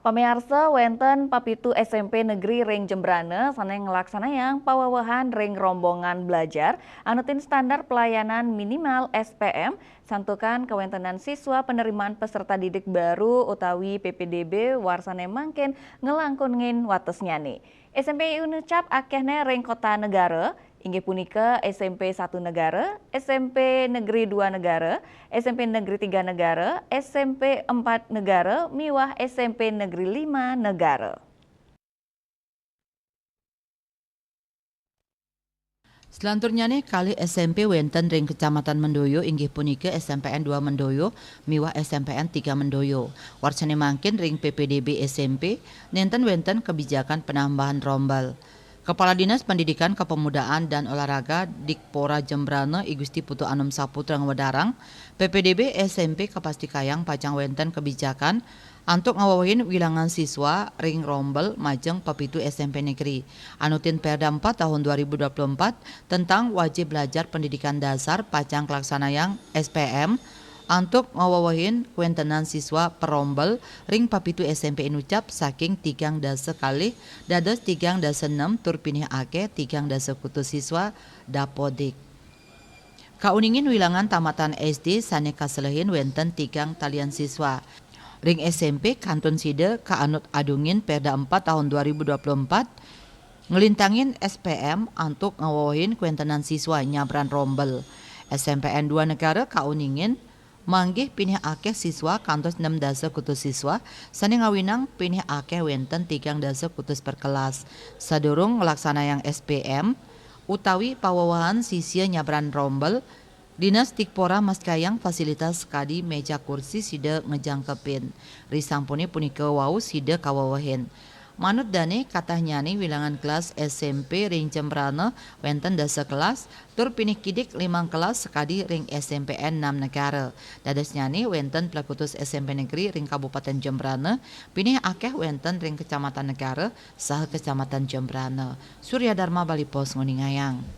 Pamirsa wenten papitu SMP Negeri Ring Jembrana sana ngelaksanayang pawawahan ring rombongan belajar anutin standar pelayanan minimal SPM santukan kewentenan siswa penerimaan peserta didik baru utawi PPDB warsane mangkin ngelangkunin watesnya nih. SMP Unucap akehne ring kota negara inggih punika SMP 1 Negara, SMP Negeri 2 Negara, SMP Negeri 3 Negara, SMP 4 Negara, miwah SMP Negeri 5 Negara. Selanjutnya nih kali SMP wenten ring Kecamatan Mendoyo inggih punika SMPN 2 Mendoyo miwah SMPN 3 Mendoyo. Warsane mangkin ring PPDB SMP nenten wenten kebijakan penambahan rombal. Kepala Dinas Pendidikan Kepemudaan dan Olahraga Dikpora Jembrana I Gusti Putu Anom Saputra Ngwedarang, PPDB SMP Kapastikayang pacang wenten kebijakan untuk ngawawahin wilangan siswa ring rombel majeng papitu SMP Negeri. Anutin Perda 4 tahun 2024 tentang wajib belajar pendidikan dasar pacang kelaksanayang SPM untuk ngawawahin kuentenan siswa perombel ring papitu SMP Inucap saking 3 dasa kali dados 3 dasa 6 tur pinih ake 3 dasa kutu siswa dapodik. Kauningin wilangan tamatan SD sane kaselehin wenten 3 talian siswa. Ring SMP Kanton Side kaanut adungin Perda 4 tahun 2024 ngelintangin SPM untuk ngawawahin kuentenan siswa nyabran rombel. SMPN 2 Negara kauningin manggih pinih akeh siswa kantos 6 dasa kutus siswa sani ngawinang pinih akeh wenten 3 dasa kutus per kelas sadurung ngelaksana yang SPM utawi pawawahan sisia nyabran rombel. Dinas Dikpora Maskayang fasilitas kadi meja kursi sida ngejangkepin risampuni punika wau sida kawawahin. Manut dane katanya nih wilangan kelas SMP ring Jembrana wenten dasa kelas tur pinih kidik 5 kelas sekadi ring SMPN 6 Negara. Dadasnya nih wenten pelakutus SMP Negeri ring Kabupaten Jembrana pinih akeh wenten ring Kecamatan Negara saha Kecamatan Jembrana. Surya Dharma Bali Pos Nguningayang.